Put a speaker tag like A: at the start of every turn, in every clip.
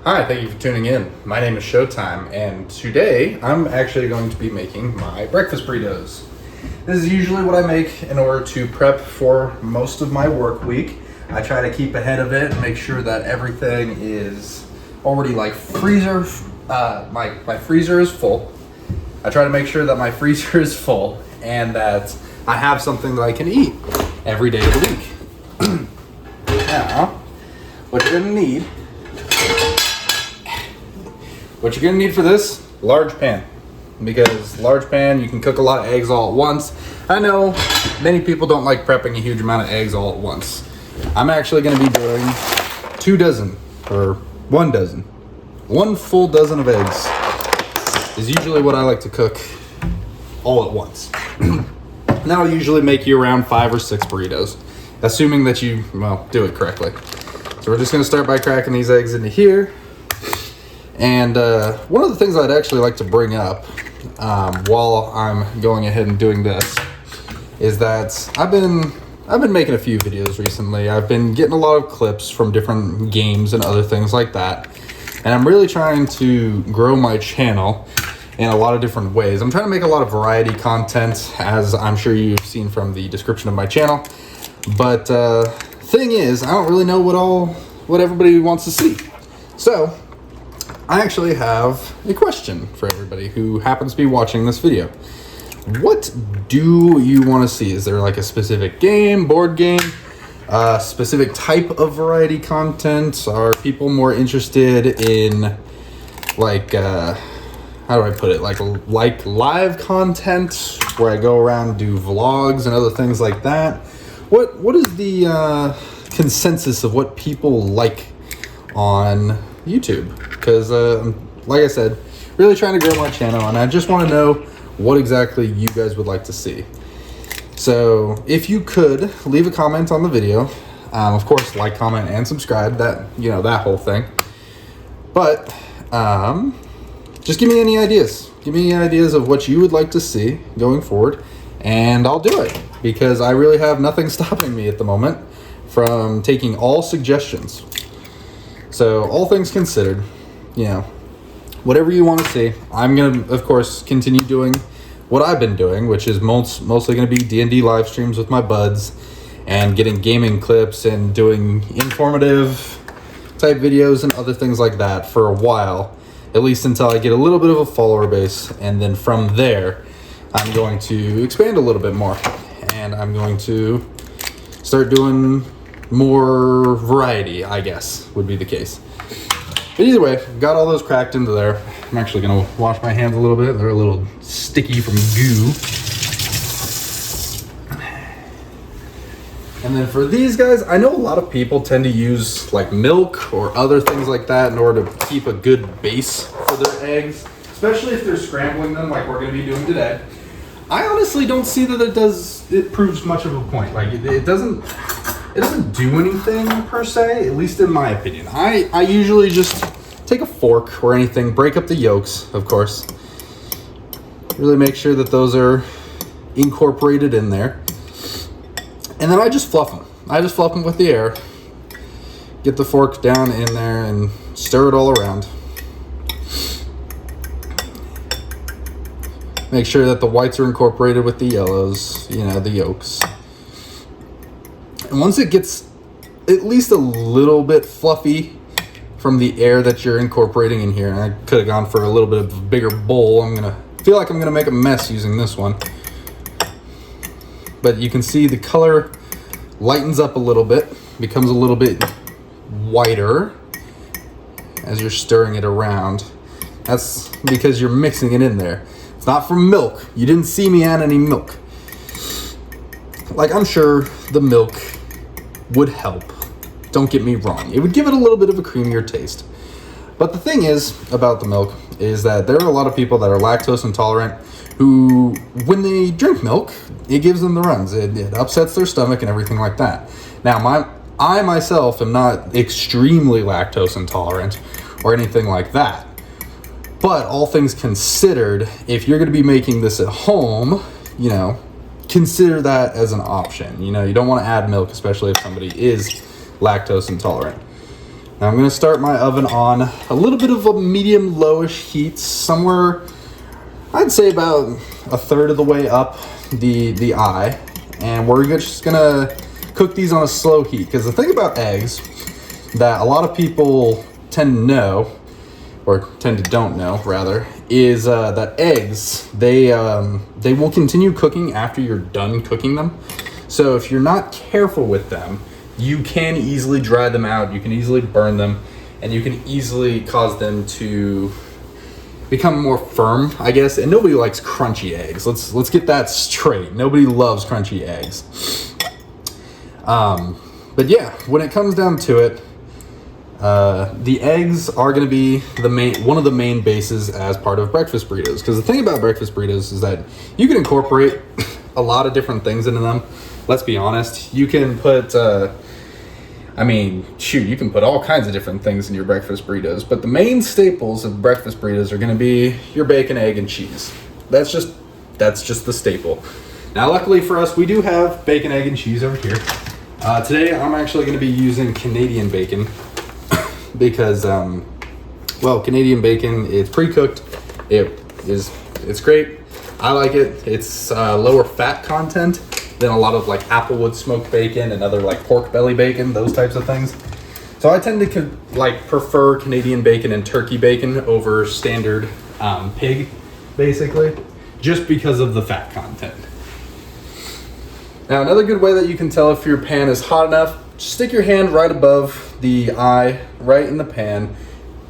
A: Hi, thank you for tuning in. My name is Showtime, and today I'm actually going to be making my breakfast burritos. This is usually what I make in order to prep for most of my work week. I try to keep ahead of it and make sure that everything is already my freezer is full. I try to make sure that my freezer is full and that I have something that I can eat every day of the week. Now, what you're gonna need for this, large pan. Because large pan, you can cook a lot of eggs all at once. I know many people don't like prepping a huge amount of eggs all at once. I'm actually gonna be doing 2 dozen, or 1 dozen. 1 full dozen of eggs is usually what I like to cook all at once. That'll usually make you around 5 or 6 burritos, assuming that you, do it correctly. So we're just gonna start by cracking these eggs into here. And one of the things I'd actually like to bring up while I'm going ahead and doing this is that I've been making a few videos recently. I've been getting a lot of clips from different games and other things like that. And I'm really trying to grow my channel in a lot of different ways. I'm trying to make a lot of variety content, as I'm sure you've seen from the description of my channel. But thing is, I don't really know what everybody wants to see. So I actually have a question for everybody who happens to be watching this video. What do you want to see? Is there like a specific game, board game, specific type of variety content? Are people more interested in like, how do I put it? Like live content where I go around and do vlogs and other things like that? What is the consensus of what people like on YouTube? Because like I said, really trying to grow my channel, and I just want to know what exactly you guys would like to see. So if you could leave a comment on the video, of course, like, comment, and subscribe, that whole thing. But just give me any ideas. Give me ideas of what you would like to see going forward, and I'll do it, because I really have nothing stopping me at the moment from taking all suggestions. So all things considered, whatever you want to see, I'm going to, of course, continue doing what I've been doing, which is mostly going to be D&D live streams with my buds and getting gaming clips and doing informative type videos and other things like that for a while, at least until I get a little bit of a follower base. And then from there, I'm going to expand a little bit more, and I'm going to start doing more variety, I guess, would be the case. But either way, got all those cracked into there. I'm actually gonna wash my hands a little bit. They're a little sticky from goo. And then for these guys, I know a lot of people tend to use like milk or other things like that in order to keep a good base for their eggs, especially if they're scrambling them like we're gonna be doing today. I honestly don't see that it proves much of a point. Like it doesn't do anything per se, at least in my opinion. I usually just take a fork or anything, break up the yolks, of course. Really make sure that those are incorporated in there. And then I just fluff them. I just fluff them with the air. Get the fork down in there and stir it all around. Make sure that the whites are incorporated with the yellows, the yolks. And once it gets at least a little bit fluffy from the air that you're incorporating in here, and I could have gone for a little bit of a bigger bowl. Feel like I'm gonna make a mess using this one. But you can see the color lightens up a little bit, becomes a little bit whiter as you're stirring it around. That's because you're mixing it in there. It's not from milk. You didn't see me add any milk. Like, I'm sure the milk would help. Don't get me wrong. It would give it a little bit of a creamier taste. But the thing is about the milk is that there are a lot of people that are lactose intolerant who, when they drink milk, it gives them the runs. It upsets their stomach and everything like that. Now, I myself am not extremely lactose intolerant or anything like that. But all things considered, if you're going to be making this at home, consider that as an option. You don't want to add milk, especially if somebody is lactose intolerant. Now I'm gonna start my oven on a little bit of a medium lowish heat, somewhere, I'd say about a third of the way up the eye. And we're just gonna cook these on a slow heat, because the thing about eggs that a lot of people tend to know, or tend to don't know rather, is that eggs, they will continue cooking after you're done cooking them. So if you're not careful with them, you can easily dry them out, you can easily burn them, and you can easily cause them to become more firm, I guess. And nobody likes crunchy eggs. Let's get that straight. Nobody loves crunchy eggs. But yeah, when it comes down to it, the eggs are going to be one of the main bases as part of breakfast burritos. Because the thing about breakfast burritos is that you can incorporate a lot of different things into them. Let's be honest. You can put, you can put all kinds of different things in your breakfast burritos. But the main staples of breakfast burritos are going to be your bacon, egg, and cheese. That's just the staple. Now, luckily for us, we do have bacon, egg, and cheese over here. Today, I'm actually going to be using Canadian bacon. Because, Canadian bacon, it's pre-cooked. It's great. I like it. It's lower fat content than a lot of like Applewood smoked bacon and other like pork belly bacon, those types of things. So I tend to prefer Canadian bacon and turkey bacon over standard pig, basically, just because of the fat content. Now, another good way that you can tell if your pan is hot enough, just stick your hand right above the eye, right in the pan.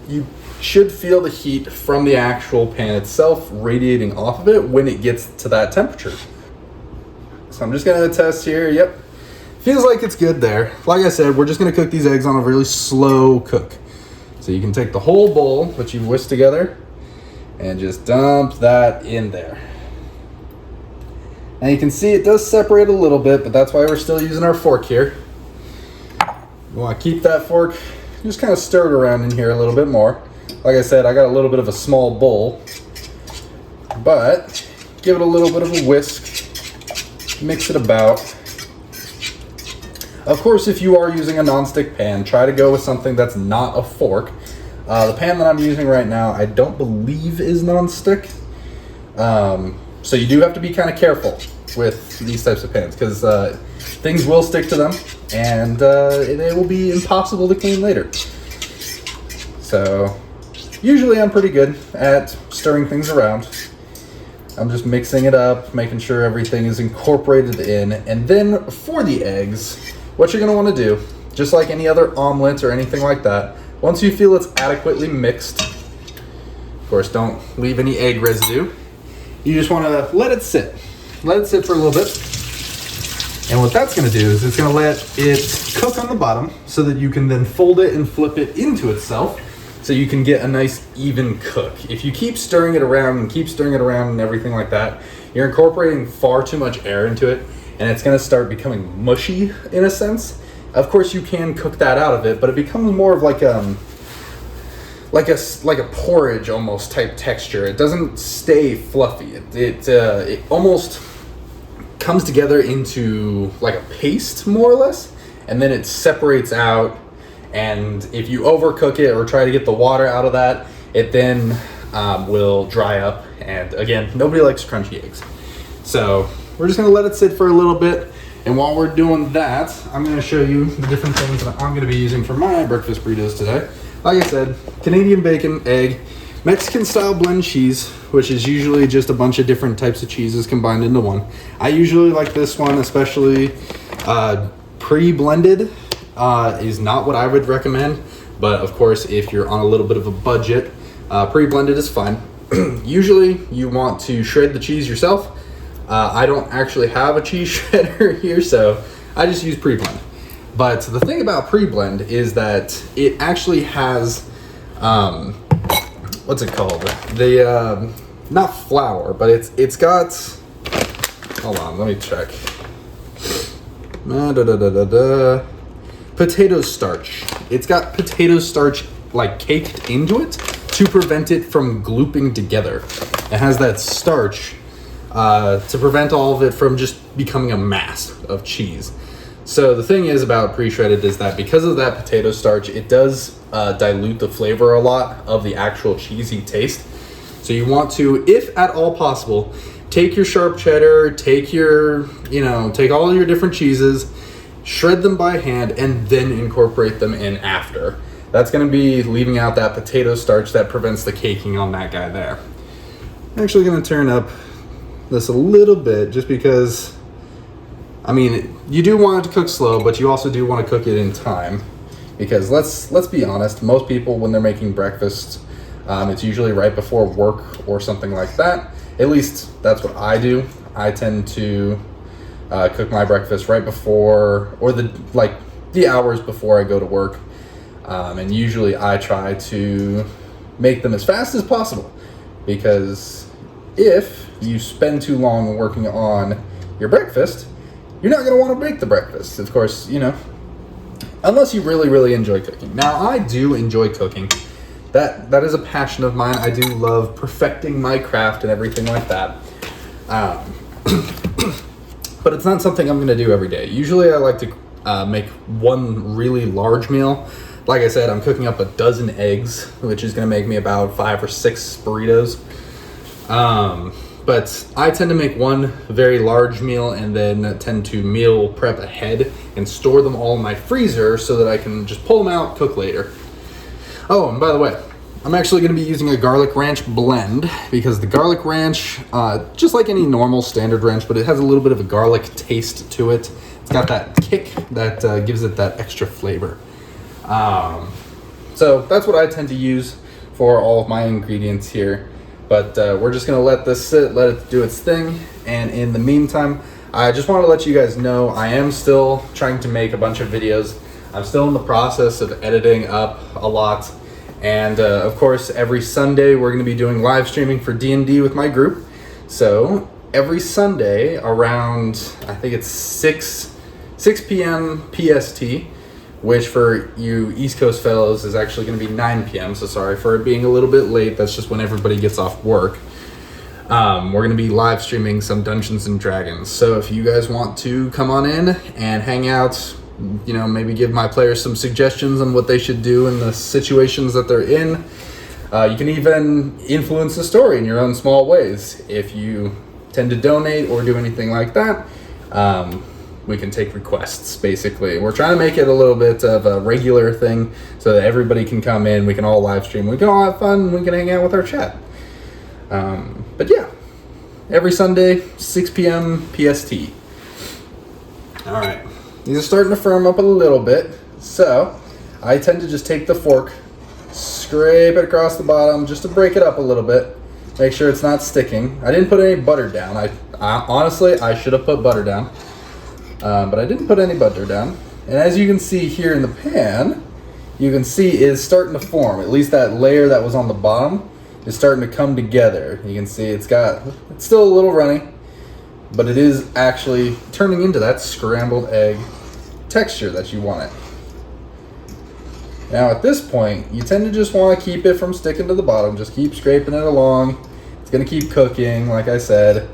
A: You should feel the heat from the actual pan itself radiating off of it when it gets to that temperature. So I'm just gonna test here. Yep, feels like it's good there. Like I said, we're just gonna cook these eggs on a really slow cook. So you can take the whole bowl, which you've whisked together, and just dump that in there. And you can see it does separate a little bit, but that's why we're still using our fork here. You want to keep that fork, just kind of stir it around in here a little bit more. Like I said, I got a little bit of a small bowl, but give it a little bit of a whisk, mix it about. Of course, if you are using a non-stick pan, try to go with something that's not a fork. The pan that I'm using right now, I don't believe is non-stick. So you do have to be kind of careful with these types of pans, because things will stick to them, and they will be impossible to clean later. So usually I'm pretty good at stirring things around. I'm just mixing it up, making sure everything is incorporated in. And then for the eggs, what you're going to want to do, just like any other omelet or anything like that, once you feel it's adequately mixed, of course don't leave any egg residue, you just want to let it sit. Let it sit for a little bit. And what that's going to do is it's going to let it cook on the bottom so that you can then fold it and flip it into itself so you can get a nice even cook. If you keep stirring it around and everything like that, you're incorporating far too much air into it, and it's going to start becoming mushy in a sense. Of course, you can cook that out of it, but it becomes more of like a porridge almost type texture. It doesn't stay fluffy. It almost comes together into like a paste, more or less, and then it separates out. And if you overcook it or try to get the water out of that, it then will dry up. And again, nobody likes crunchy eggs. So we're just gonna let it sit for a little bit. And while we're doing that, I'm gonna show you the different things that I'm gonna be using for my breakfast burritos today. Like I said, Canadian bacon, egg, Mexican style blend cheese, which is usually just a bunch of different types of cheeses combined into one. I usually like this one, especially pre-blended is not what I would recommend. But of course, if you're on a little bit of a budget, pre-blended is fine. Usually you want to shred the cheese yourself. I don't actually have a cheese shredder here, so I just use pre-blend. But the thing about pre-blend is that it actually has, what's it called? The, not flour, but it's got, hold on, let me check. Potato starch. It's got potato starch like caked into it to prevent it from glooping together. It has that starch to prevent all of it from just becoming a mass of cheese. So the thing is about pre-shredded is that because of that potato starch, it does dilute the flavor a lot of the actual cheesy taste. So you want to, if at all possible, take your sharp cheddar, take all your different cheeses, shred them by hand, and then incorporate them in after. That's gonna be leaving out that potato starch that prevents the caking on that guy there. I'm actually gonna turn up this a little bit just because, I mean, you do want it to cook slow, but you also do want to cook it in time. Because let's be honest, most people when they're making breakfast, it's usually right before work or something like that. At least that's what I do. I tend to cook my breakfast right before, or the hours before I go to work. And usually I try to make them as fast as possible, because if you spend too long working on your breakfast, you're not going to want to make the breakfast. Of course, unless you really, really enjoy cooking. Now, I do enjoy cooking. That is a passion of mine. I do love perfecting my craft and everything like that. But it's not something I'm going to do every day. Usually I like to make one really large meal. Like I said, I'm cooking up a dozen eggs, which is going to make me about 5 or 6 burritos. But I tend to make one very large meal and then tend to meal prep ahead and store them all in my freezer so that I can just pull them out, cook later. Oh, and by the way, I'm actually going to be using a garlic ranch blend, because the garlic ranch, just like any normal standard ranch, but it has a little bit of a garlic taste to it. It's got that kick that gives it that extra flavor. So that's what I tend to use for all of my ingredients here. But we're just going to let this sit, let it do its thing. And in the meantime, I just want to let you guys know I am still trying to make a bunch of videos. I'm still in the process of editing up a lot. And of course, every Sunday we're going to be doing live streaming for D&D with my group. So every Sunday around, I think it's 6 p.m. PST, which for you East Coast fellows is actually going to be 9 p.m. So sorry for it being a little bit late. That's just when everybody gets off work. We're going to be live streaming some Dungeons and Dragons. So if you guys want to come on in and hang out, maybe give my players some suggestions on what they should do in the situations that they're in. You can even influence the story in your own small ways. If you tend to donate or do anything like that, we can take requests, basically. We're trying to make it a little bit of a regular thing so that everybody can come in, we can all live stream, we can all have fun, we can hang out with our chat. But yeah, every Sunday, 6 p.m. PST. All right, these are starting to firm up a little bit, so I tend to just take the fork, scrape it across the bottom just to break it up a little bit, make sure it's not sticking. I didn't put any butter down. I honestly, I should have put butter down. But I didn't put any butter down. And as you can see here in the pan, you can see it's starting to form. At least that layer that was on the bottom is starting to come together. You can see it's still a little runny, but it is actually turning into that scrambled egg texture that you want it. Now at this point, you tend to just want to keep it from sticking to the bottom. Just keep scraping it along. It's going to keep cooking, like I said.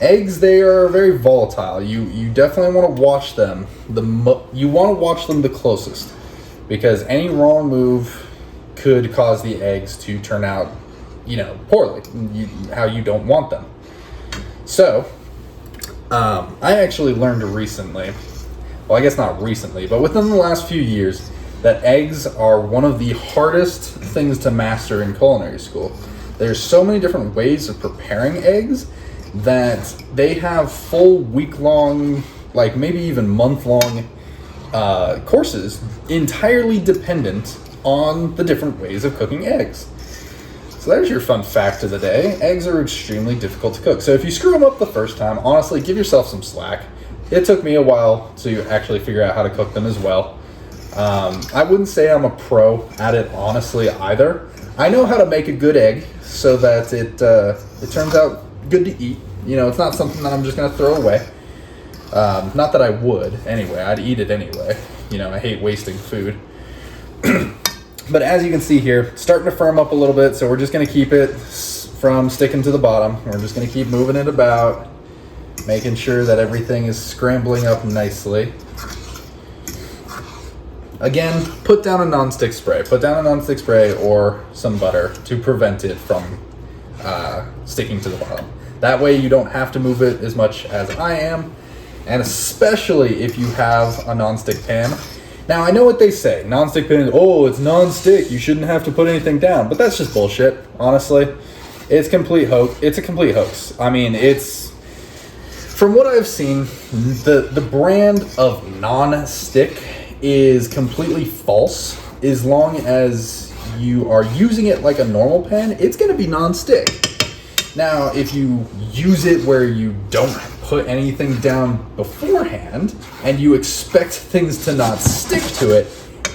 A: Eggs, they are very volatile. You definitely want to watch them. You want to watch them the closest, because any wrong move could cause the eggs to turn out, poorly, how you don't want them. So, I actually learned recently, well, I guess not recently, but within the last few years, that eggs are one of the hardest things to master in culinary school. There's so many different ways of preparing eggs that they have full week-long, like maybe even month-long courses entirely dependent on the different ways of cooking eggs. So there's your fun fact of the day. Eggs are extremely difficult to cook. So if you screw them up the first time, honestly, give yourself some slack. It took me a while to actually figure out how to cook them as well. I wouldn't say I'm a pro at it, honestly, either. I know how to make a good egg so that it turns out good to eat. It's not something that I'm just going to throw away. Not that I would, anyway. I'd eat it anyway. I hate wasting food. But as you can see here, it's starting to firm up a little bit, so we're just going to keep it from sticking to the bottom. We're just going to keep moving it about, making sure that everything is scrambling up nicely. Again, put down a nonstick spray. Put down a nonstick spray or some butter to prevent it from sticking to the bottom. That way you don't have to move it as much as I am, and especially if you have a nonstick pan. Now, I know what they say. Nonstick pan, oh, it's nonstick, you shouldn't have to put anything down. But that's just bullshit, honestly. It's a complete hoax. I mean, it's... From what I've seen, the brand of non-stick is completely false. As long as you are using it like a normal pan, it's going to be non-stick. Now, if you use it where you don't put anything down beforehand and you expect things to not stick to it,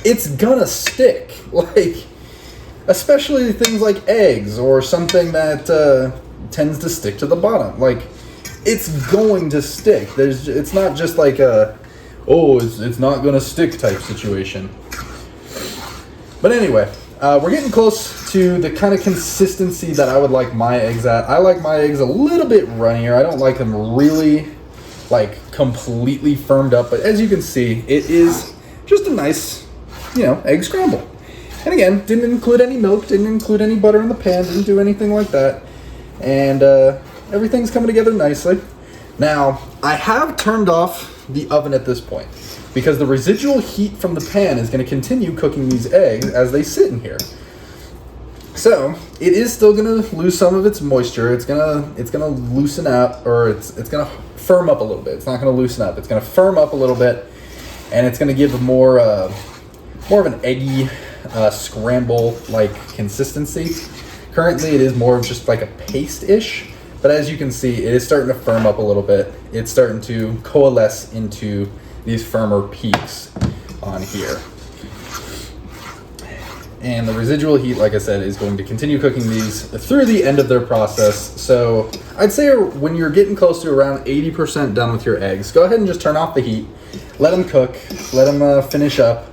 A: it's gonna stick. Like, especially things like eggs or something that tends to stick to the bottom. Like, it's going to stick. It's not just like a, oh, it's not gonna stick type situation. But anyway, we're getting close to the kind of consistency that I would like my eggs at. I like my eggs a little bit runnier. I don't like them really, like, completely firmed up. But as you can see, it is just a nice, egg scramble. And again, didn't include any milk, didn't include any butter in the pan, didn't do anything like that. And everything's coming together nicely. Now, I have turned off the oven at this point, because the residual heat from the pan is going to continue cooking these eggs as they sit in here. So it is still going to lose some of its moisture. It's gonna loosen out, or it's going to firm up a little bit. It's not going to loosen up. It's going to firm up a little bit, and it's going to give more of an eggy scramble like consistency. Currently, it is more of just like a paste-ish. But as you can see, it is starting to firm up a little bit. It's starting to coalesce into these firmer peaks on here. And the residual heat, like I said, is going to continue cooking these through the end of their process. So I'd say when you're getting close to around 80% done with your eggs, go ahead and just turn off the heat, let them cook, let them finish up,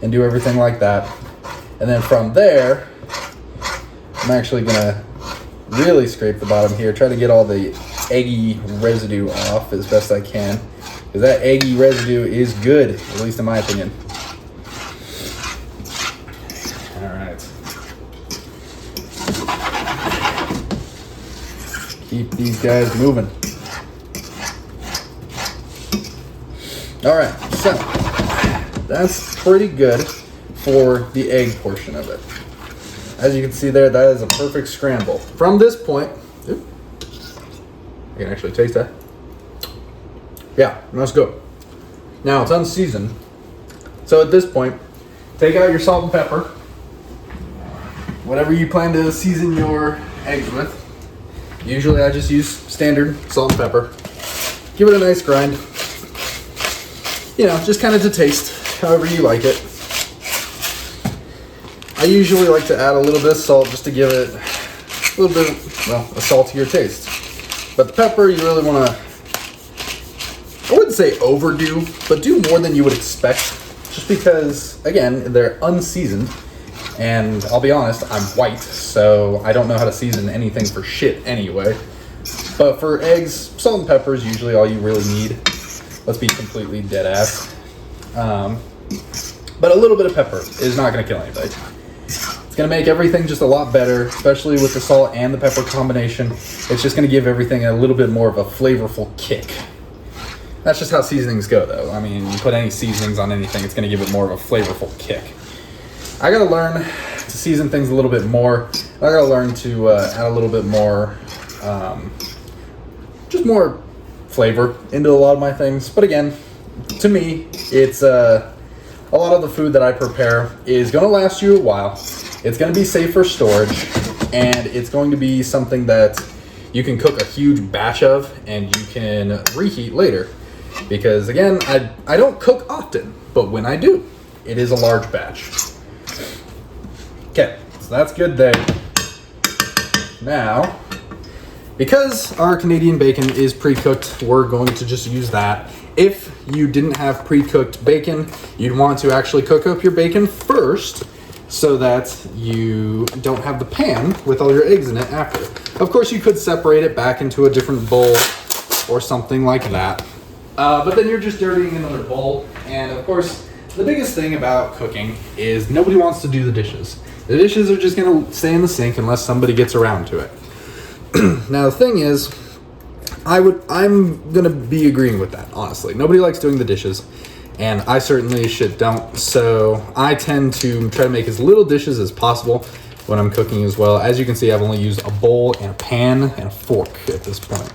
A: and do everything like that. And then from there, I'm actually gonna really scrape the bottom here, try to get all the eggy residue off as best I can, because that eggy residue is good, at least in my opinion. All right. Keep these guys moving. All right, so that's pretty good for the egg portion of it. As you can see there, that is a perfect scramble. From this point, I can actually taste that. Yeah, that's good. Now it's unseasoned. So at this point, take out your salt and pepper. Whatever you plan to season your eggs with. Usually I just use standard salt and pepper. Give it a nice grind. Just kind of to taste, however you like it. I usually like to add a little bit of salt just to give it a little bit, a saltier taste. But the pepper, you really want to, I wouldn't say overdo, but do more than you would expect. Just because, again, they're unseasoned. And I'll be honest, I'm white, so I don't know how to season anything for shit anyway. But for eggs, salt and pepper is usually all you really need. Let's be completely dead ass. But a little bit of pepper is not going to kill anybody. It's going to make everything just a lot better, especially with the salt and the pepper combination. It's just going to give everything a little bit more of a flavorful kick. That's just how seasonings go, though. I mean, you put any seasonings on anything, it's going to give it more of a flavorful kick. I got to learn to season things a little bit more. I got to learn to add a little bit more, just more flavor into a lot of my things. But again, to me, it's a lot of the food that I prepare is going to last you a while. It's going to be safe for storage, and it's going to be something that you can cook a huge batch of and you can reheat later. Because again, I don't cook often, but when I do, it is a large batch. Okay, so that's good there. Now, because our Canadian bacon is pre-cooked, we're going to just use that. If you didn't have pre-cooked bacon, you'd want to actually cook up your bacon first so that you don't have the pan with all your eggs in it after. Of course, you could separate it back into a different bowl or something like that. But then you're just dirtying another bowl. And of course, the biggest thing about cooking is nobody wants to do the dishes. The dishes are just gonna stay in the sink unless somebody gets around to it. Now the thing is, I'm gonna be agreeing with that, honestly. Nobody likes doing the dishes, and I certainly don't. So I tend to try to make as little dishes as possible when I'm cooking as well. As you can see, I've only used a bowl and a pan and a fork at this point.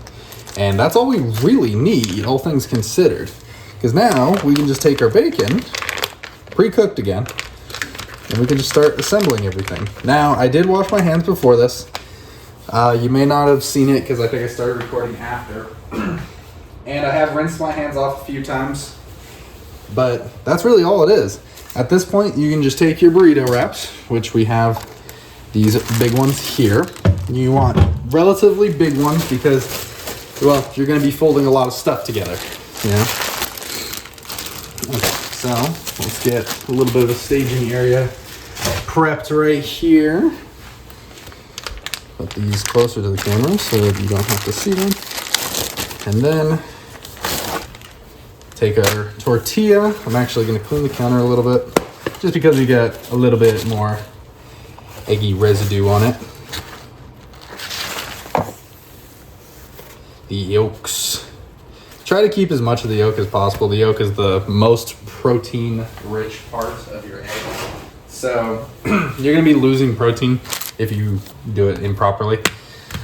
A: And that's all we really need, all things considered. Because now we can just take our bacon, pre-cooked again, and we can just start assembling everything. Now, I did wash my hands before this. You may not have seen it because I think I started recording after. And I have rinsed my hands off a few times. But that's really all it is. At this point, you can just take your burrito wraps, which we have these big ones here. You want relatively big ones because, well, you're going to be folding a lot of stuff together, you know? Okay, so let's get a little bit of a staging area prepped right here. Put these closer to the camera so that you don't have to see them. And then take our tortilla. I'm actually going to clean the counter a little bit just because we get a little bit more eggy residue on it. The yolks. Try to keep as much of the yolk as possible. The yolk is the most protein-rich part of your egg. So you're going to be losing protein if you do it improperly.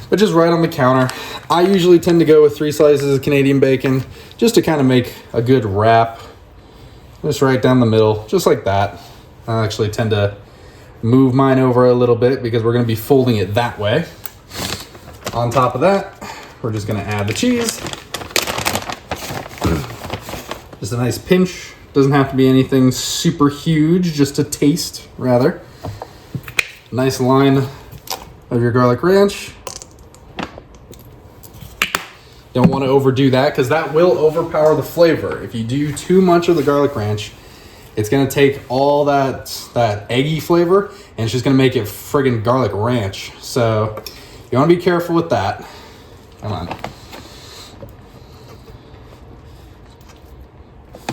A: But just right on the counter. I usually tend to go with 3 slices of Canadian bacon just to kind of make a good wrap. Just right down the middle, just like that. I actually tend to move mine over a little bit because we're going to be folding it that way. On top of that, we're just going to add the cheese. Just a nice pinch. Doesn't have to be anything super huge, just a taste, rather. Nice line of your garlic ranch. Don't want to overdo that because that will overpower the flavor. If you do too much of the garlic ranch, it's going to take all that eggy flavor and it's just going to make it friggin' garlic ranch. So you want to be careful with that. Come on.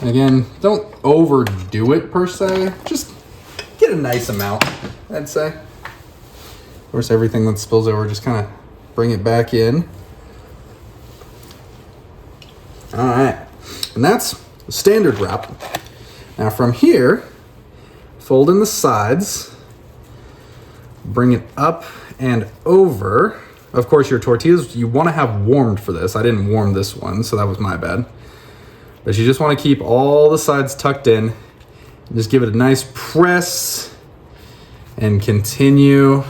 A: And again, don't overdo it per se. Just get a nice amount, I'd say. Of course, everything that spills over, just kind of bring it back in. All right, and that's the standard wrap. Now from here, fold in the sides, bring it up and over. Of course, your tortillas, you want to have warmed for this. I didn't warm this one, so that was my bad. But you just want to keep all the sides tucked in. And just give it a nice press and continue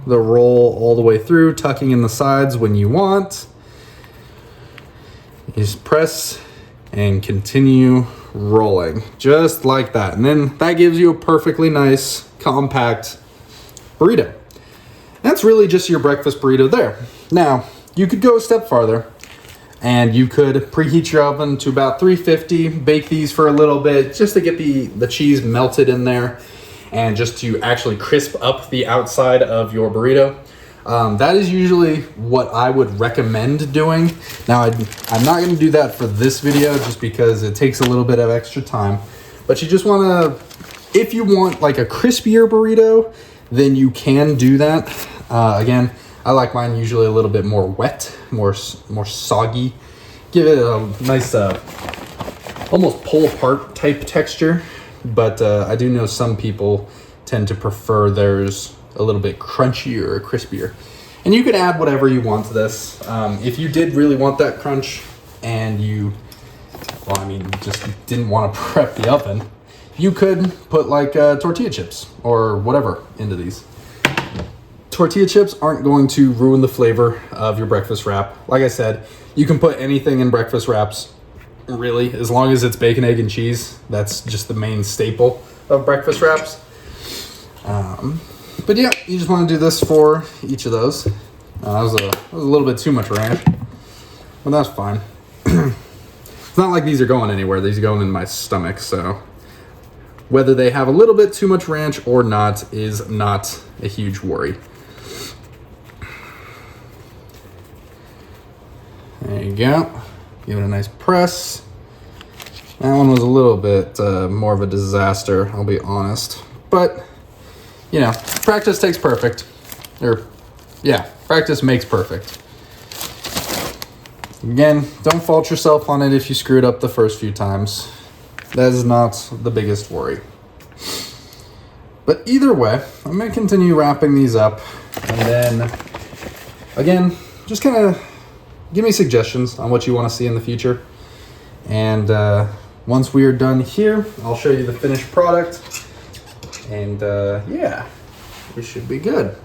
A: the roll all the way through, tucking in the sides when you want. You just press and continue rolling, just like that. And then that gives you a perfectly nice, compact burrito. That's really just your breakfast burrito there. Now, you could go a step farther and you could preheat your oven to about 350, bake these for a little bit just to get the cheese melted in there and just to actually crisp up the outside of your burrito. That is usually what I would recommend doing. Now, I'm not going to do that for this video just because it takes a little bit of extra time. But you just want to, if you want like a crispier burrito, then you can do that. Again, I like mine usually a little bit more wet, more soggy. Give it a nice, almost pull apart type texture. But I do know some people tend to prefer theirs a little bit crunchier or crispier. And you could add whatever you want to this. If you did really want that crunch and you, well, I mean, just didn't want to prep the oven, you could put like tortilla chips or whatever into these. Tortilla chips aren't going to ruin the flavor of your breakfast wrap. Like I said, you can put anything in breakfast wraps, really, as long as it's bacon, egg, and cheese. That's just the main staple of breakfast wraps. But yeah, you just want to do this for each of those. That was a little bit too much ranch, but that's fine. It's not like these are going anywhere. These are going in my stomach, so whether they have a little bit too much ranch or not is not a huge worry. There you go. Give it a nice press. That one was a little bit more of a disaster, I'll be honest. But, you know, practice takes perfect. Practice makes perfect. Again, don't fault yourself on it if you screwed up the first few times. That is not the biggest worry. But either way, I'm going to continue wrapping these up. And then, again, just kind of give me suggestions on what you want to see in the future. And once we are done here, I'll show you the finished product. And yeah, we should be good.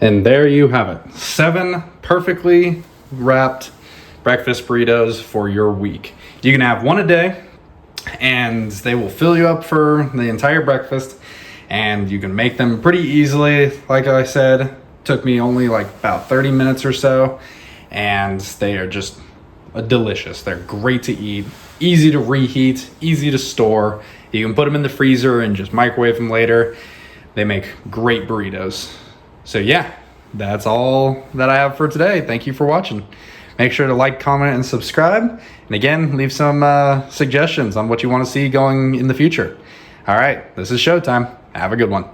A: And there you have it. 7 perfectly wrapped breakfast burritos for your week. You can have one a day and they will fill you up for the entire breakfast, and you can make them pretty easily. Like I said, took me only like about 30 minutes or so, and they are just delicious. They're great to eat, easy to reheat, easy to store. You can put them in the freezer and just microwave them later. They make great burritos. So yeah, that's all that I have for today. Thank you for watching. Make sure to like, comment, and subscribe. And again, leave some suggestions on what you want to see going in the future. All right, this is Showtime. Have a good one.